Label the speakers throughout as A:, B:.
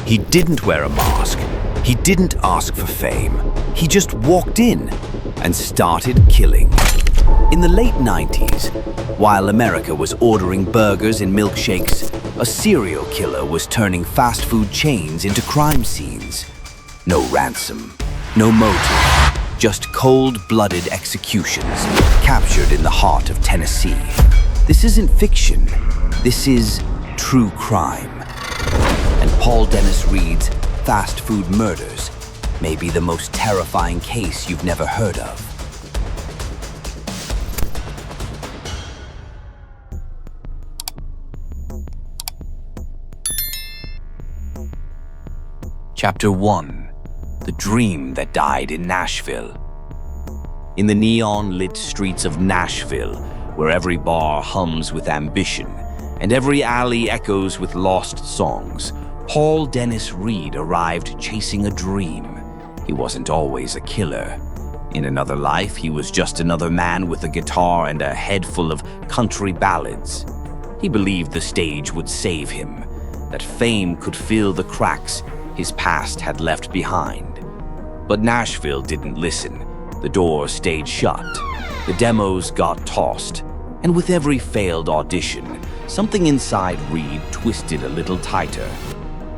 A: He didn't wear a mask. He didn't ask for fame. He just walked in and started killing. In the late 90s, while America was ordering burgers and milkshakes, a serial killer was turning fast food chains into crime scenes. No ransom, no motive, just cold-blooded executions captured in the heart of Tennessee. This isn't fiction. This is true crime. And Paul Dennis Reid's fast food murders may be the most terrifying case you've never heard of. Chapter 1. The Dream That Died in Nashville. In the neon-lit streets of Nashville, where every bar hums with ambition and every alley echoes with lost songs, Paul Dennis Reid arrived chasing a dream. He wasn't always a killer. In another life, he was just another man with a guitar and a head full of country ballads. He believed the stage would save him, that fame could fill the cracks his past had left behind. But Nashville didn't listen. The doors stayed shut. The demos got tossed. And with every failed audition, something inside Reid twisted a little tighter.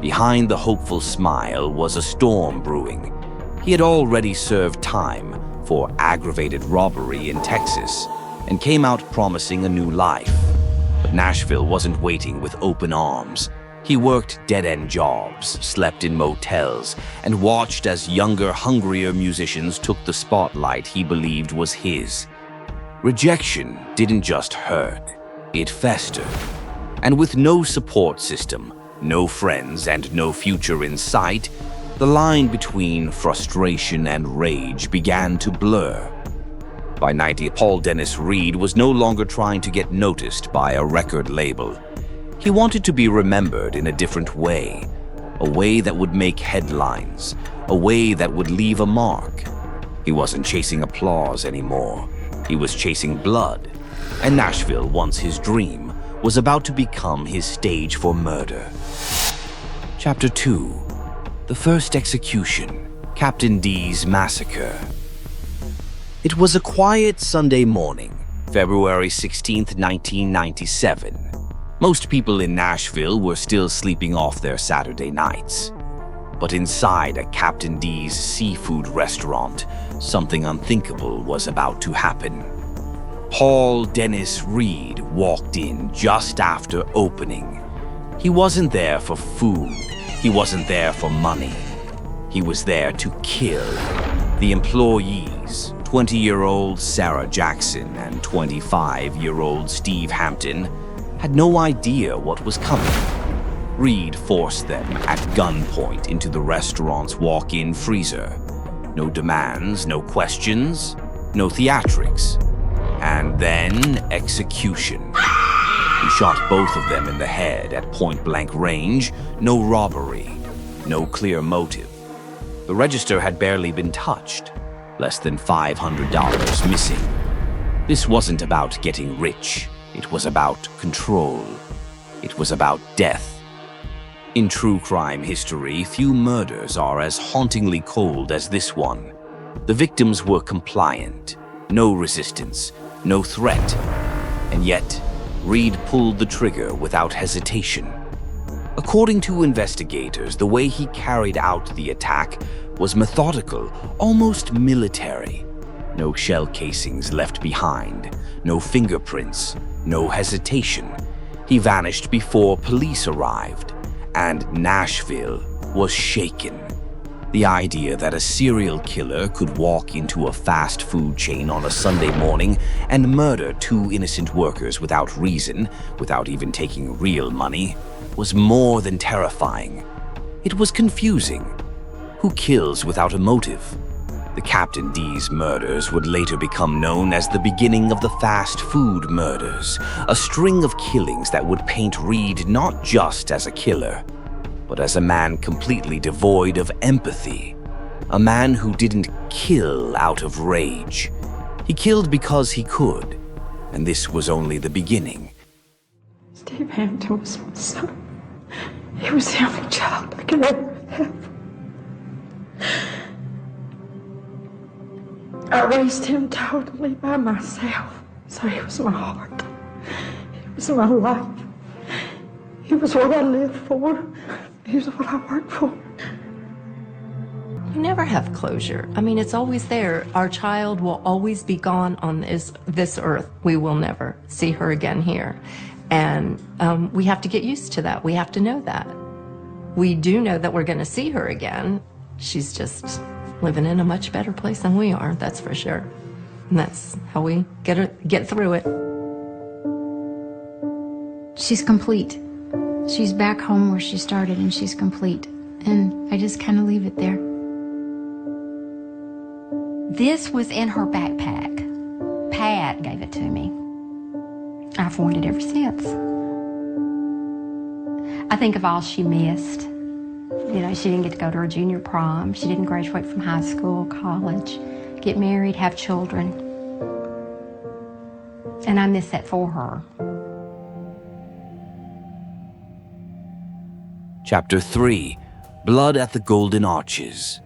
A: Behind the hopeful smile was a storm brewing. He had already served time for aggravated robbery in Texas and came out promising a new life. But Nashville wasn't waiting with open arms. He worked dead-end jobs, slept in motels, and watched as younger, hungrier musicians took the spotlight he believed was his. Rejection didn't just hurt, it festered. And with no support system, no friends, and no future in sight, the line between frustration and rage began to blur. By 90, Paul Dennis Reid was no longer trying to get noticed by a record label. He wanted to be remembered in a different way, a way that would make headlines, a way that would leave a mark. He wasn't chasing applause anymore. He was chasing blood, and Nashville, once his dream, was about to become his stage for murder. Chapter 2. The First Execution, Captain D's Massacre. It was a quiet Sunday morning, February 16th, 1997. Most people in Nashville were still sleeping off their Saturday nights. But inside a Captain D's seafood restaurant, something unthinkable was about to happen. Paul Dennis Reid walked in just after opening. He wasn't there for food. He wasn't there for money. He was there to kill. The employees, 20-year-old Sarah Jackson and 25-year-old Steve Hampton, had no idea what was coming. Reid forced them at gunpoint into the restaurant's walk-in freezer. No demands, no questions, no theatrics. And then execution. He shot both of them in the head at point-blank range. No robbery, no clear motive. The register had barely been touched. Less than $500 missing. This wasn't about getting rich. It was about control. It was about death. In true crime history, few murders are as hauntingly cold as this one. The victims were compliant, no resistance, no threat. And yet, Reid pulled the trigger without hesitation. According to investigators, the way he carried out the attack was methodical, almost military. No shell casings left behind, no fingerprints, no hesitation. He vanished before police arrived, and Nashville was shaken. The idea that a serial killer could walk into a fast food chain on a Sunday morning and murder two innocent workers without reason, without even taking real money, was more than terrifying. It was confusing. Who kills without a motive? The Captain D's murders would later become known as the beginning of the fast food murders, a string of killings that would paint Reid not just as a killer, but as a man completely devoid of empathy. A man who didn't kill out of rage. He killed because he could, and this was only the beginning.
B: Steve Hampton was my son. He was the only child I could ever have. I raised him totally by myself, so he was my heart. He was my life. He was what I lived for. He was what I worked for.
C: You never have closure. I mean, it's always there. Our child will always be gone on this earth. We will never see her again here. And we have to get used to that. We have to know that. We do know that we're going to see her again. She's just living in a much better place than we are, that's for sure. And that's how we get through it.
D: She's complete. She's back home where she started, and she's complete. And I just kind of leave it there.
E: This was in her backpack. Pat gave it to me. I've worn it ever since. I think of all she missed. You know, she didn't get to go to her junior prom. She didn't graduate from high school, college, get married, have children. And I miss that for her.
A: Chapter 3, Blood at the Golden Arches.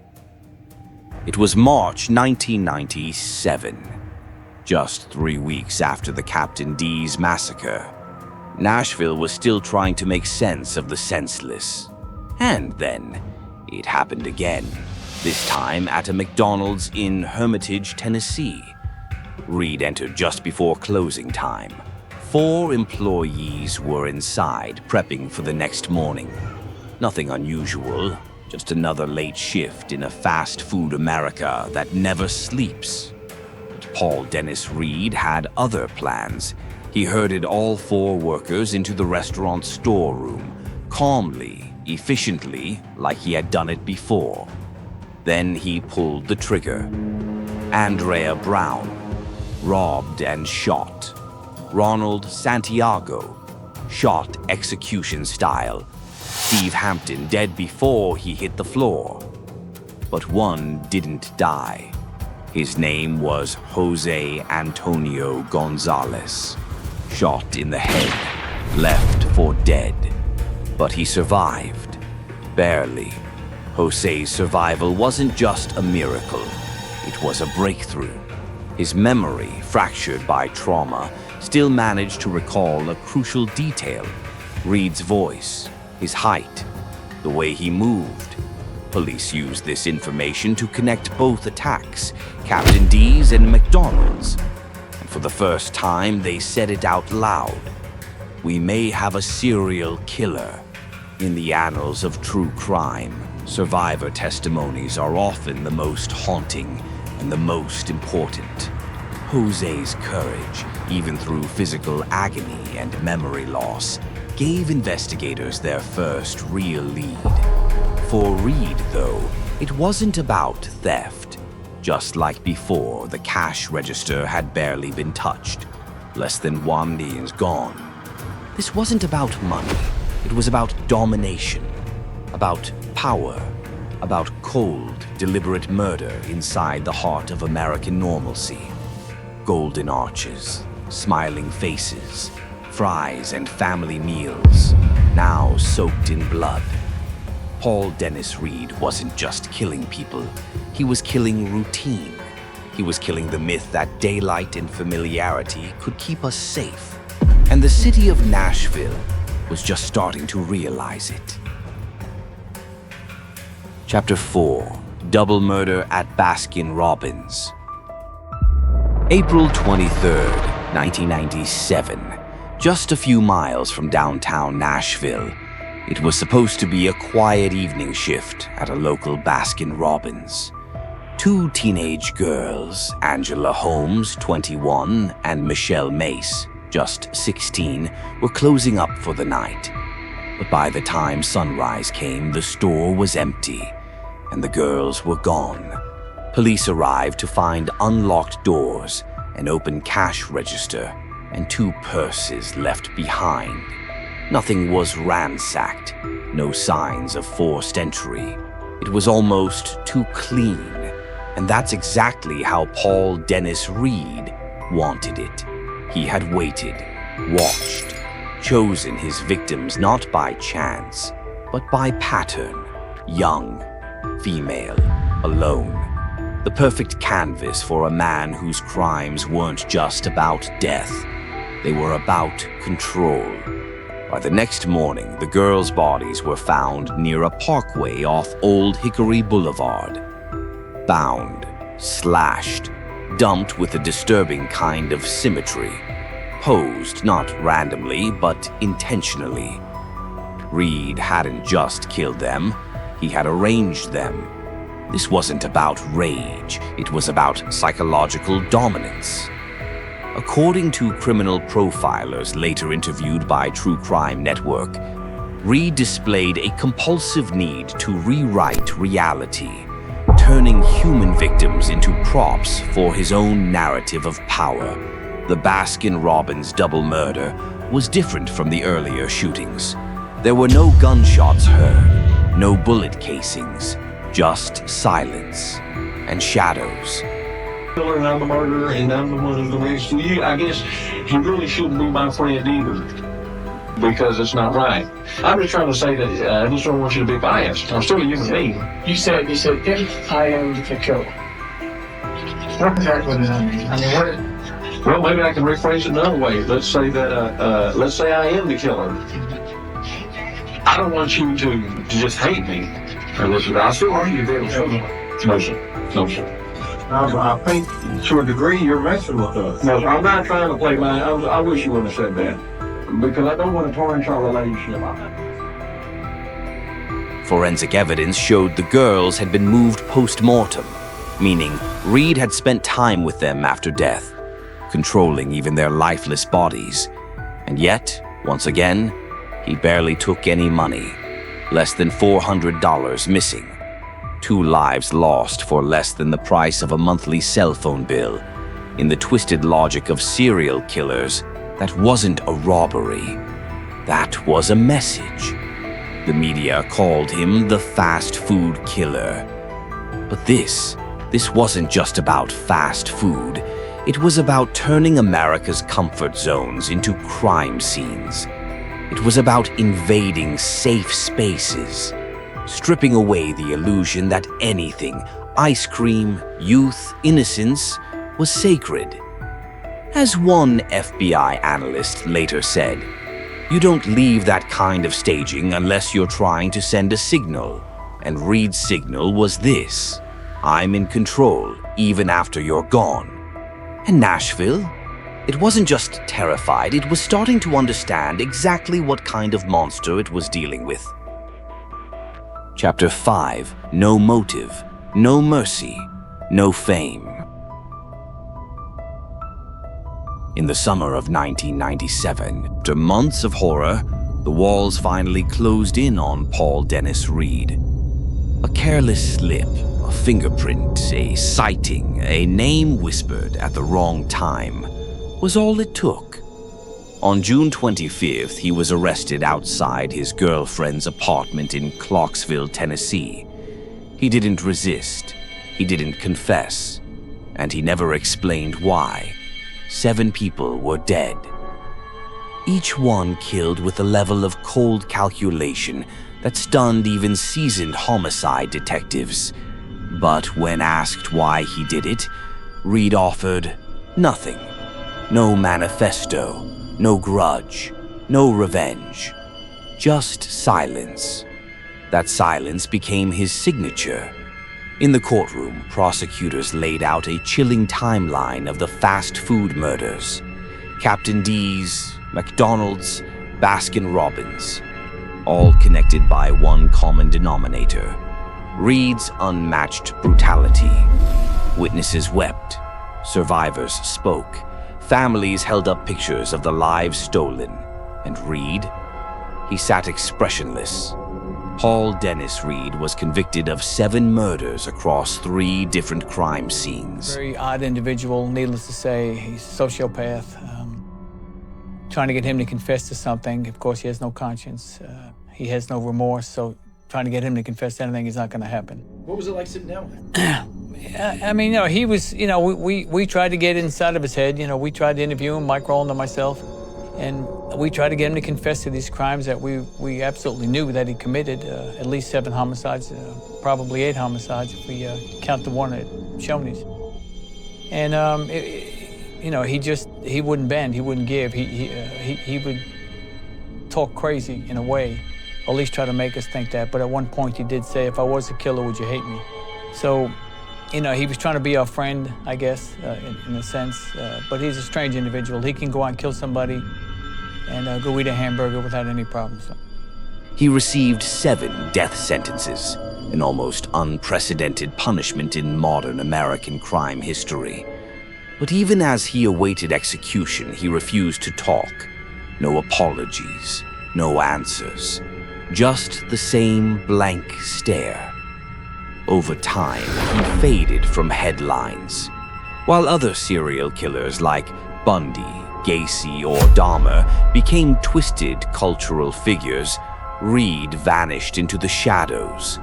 A: It was March 1997, just 3 weeks after the Captain D's massacre. Nashville was still trying to make sense of the senseless. And then, it happened again, this time at a McDonald's in Hermitage, Tennessee. Reid entered just before closing time. 4 employees were inside, prepping for the next morning. Nothing unusual, just another late shift in a fast food America that never sleeps. But Paul Dennis Reid had other plans. He herded all 4 workers into the restaurant storeroom, calmly, efficiently, like he had done it before. Then he pulled the trigger. Andrea Brown, robbed and shot. Ronald Santiago, shot execution style. Steve Hampton dead before he hit the floor. But one didn't die. His name was Jose Antonio Gonzalez. Shot in the head, left for dead. But he survived. Barely. Jose's survival wasn't just a miracle. It was a breakthrough. His memory, fractured by trauma, still managed to recall a crucial detail. Reid's voice, his height, the way he moved. Police used this information to connect both attacks, Captain D's and McDonald's. And for the first time, they said it out loud. We may have a serial killer. In the annals of true crime, survivor testimonies are often the most haunting and the most important. Jose's courage, even through physical agony and memory loss, gave investigators their first real lead. For Reid, though, it wasn't about theft. Just like before, the cash register had barely been touched. Less than $1 million gone. This wasn't about money. It was about domination, about power, about cold, deliberate murder inside the heart of American normalcy. Golden arches, smiling faces, fries and family meals, now soaked in blood. Paul Dennis Reid wasn't just killing people, he was killing routine. He was killing the myth that daylight and familiarity could keep us safe. And the city of Nashville was just starting to realize it. Chapter 4, Double Murder at Baskin-Robbins. April 23rd, 1997. Just a few miles from downtown Nashville. It was supposed to be a quiet evening shift at a local Baskin-Robbins. 2 teenage girls, Angela Holmes, 21, and Michelle Mace, just 16, were closing up for the night. But by the time sunrise came, the store was empty, and the girls were gone. Police arrived to find unlocked doors, an open cash register, and 2 purses left behind. Nothing was ransacked, no signs of forced entry. It was almost too clean, and that's exactly how Paul Dennis Reid wanted it. He had waited, watched, chosen his victims not by chance, but by pattern. Young, female, alone. The perfect canvas for a man whose crimes weren't just about death. They were about control. By the next morning, the girls' bodies were found near a parkway off Old Hickory Boulevard. Bound, slashed, dumped with a disturbing kind of symmetry. Posed not randomly, but intentionally. Reid hadn't just killed them, he had arranged them. This wasn't about rage, it was about psychological dominance. According to criminal profilers later interviewed by True Crime Network, Reid displayed a compulsive need to rewrite reality, turning human victims into props for his own narrative of power. The Baskin-Robbins double murder was different from the earlier shootings. There were no gunshots heard, no bullet casings, just silence and shadows.
F: And I'm the murderer, and I'm the one who's arresting you. I guess he really shouldn't be my friend either, because it's not right. I'm just trying to say that I just don't want you to be biased. I'm still a human being.
G: You said if I am the killer. What exactly does that mean? I mean,
F: Well, maybe I can rephrase it another way. Let's say that, let's say I am the killer. I don't want you to just hate me. I still want you to be able to show me. No, sir. No, sir.
G: I think to a degree you're messing with us.
F: No, I'm not trying to play my. I wish you wouldn't have said that, because I don't want to tarnish our relationship.
A: Forensic evidence showed the girls had been moved post-mortem, meaning Reid had spent time with them after death, controlling even their lifeless bodies. And yet, once again, he barely took any money. Less than $400 missing. 2 lives lost for less than the price of a monthly cell phone bill. In the twisted logic of serial killers, that wasn't a robbery. That was a message. The media called him the fast food killer. But this wasn't just about fast food. It was about turning America's comfort zones into crime scenes. It was about invading safe spaces, stripping away the illusion that anything, ice cream, youth, innocence, was sacred. As one FBI analyst later said, you don't leave that kind of staging unless you're trying to send a signal. And Reid's signal was this: I'm in control, even after you're gone. And Nashville? It wasn't just terrified, it was starting to understand exactly what kind of monster it was dealing with. Chapter 5, No Motive, No Mercy, No Fame. In the summer of 1997, after months of horror, the walls finally closed in on Paul Dennis Reid. A careless slip, a fingerprint, a sighting, a name whispered at the wrong time was all it took. On June 25th, he was arrested outside his girlfriend's apartment in Clarksville, Tennessee. He didn't resist, he didn't confess, and he never explained why. 7 people were dead. Each one killed with a level of cold calculation that stunned even seasoned homicide detectives. But when asked why he did it, Reid offered nothing. No manifesto, no grudge, no revenge. Just silence. That silence became his signature. In the courtroom, prosecutors laid out a chilling timeline of the fast food murders. Captain D's, McDonald's, Baskin-Robbins, all connected by one common denominator: Reid's unmatched brutality. Witnesses wept, survivors spoke, families held up pictures of the lives stolen, and Reid, he sat expressionless. Paul Dennis Reid was convicted of 7 murders across 3 different crime scenes.
H: Very odd individual, needless to say. He's a sociopath. Trying to get him to confess to something. Of course, he has no conscience. He has no remorse, so trying to get him to confess to anything is not going to happen.
G: What was it like sitting down with him?
H: I mean, we tried to get inside of his head. We tried to interview him, Mike Rowland and myself. And we tried to get him to confess to these crimes that we absolutely knew that he committed, at least 7 homicides, probably 8 homicides if we count the one at Shoney's. And, you know, he wouldn't bend, he wouldn't give. He would talk crazy in a way, or at least try to make us think that. But at one point he did say, if I was a killer, would you hate me? So, you know, he was trying to be our friend, I guess, in a sense. But he's a strange individual. He can go out and kill somebody and go eat a hamburger without any problems.
A: He received 7 death sentences, an almost unprecedented punishment in modern American crime history. But even as he awaited execution, he refused to talk. No apologies, no answers, just the same blank stare. Over time, he faded from headlines. While other serial killers like Bundy, Gacy, or Dahmer became twisted cultural figures, Reid vanished into the shadows.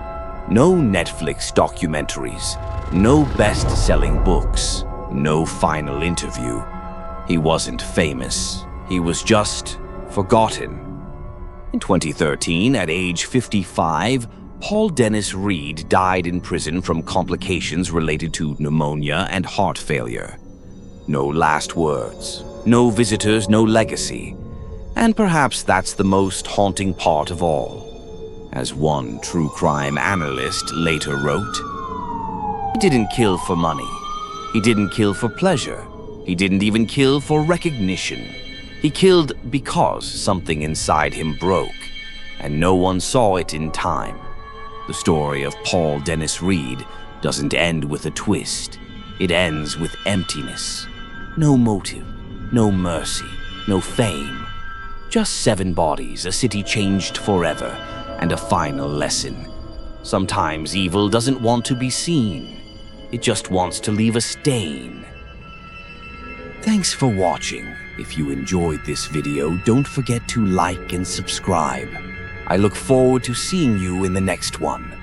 A: No Netflix documentaries, no best-selling books, no final interview. He wasn't famous. He was just forgotten. In 2013, at age 55, Paul Dennis Reid died in prison from complications related to pneumonia and heart failure. No last words, no visitors, no legacy. And perhaps that's the most haunting part of all. As one true crime analyst later wrote, he didn't kill for money. He didn't kill for pleasure. He didn't even kill for recognition. He killed because something inside him broke, and no one saw it in time. The story of Paul Dennis Reid doesn't end with a twist. It ends with emptiness. No motive, no mercy, no fame. Just 7 bodies, a city changed forever, and a final lesson. Sometimes evil doesn't want to be seen. It just wants to leave a stain. Thanks for watching. If you enjoyed this video, don't forget to like and subscribe. I look forward to seeing you in the next one.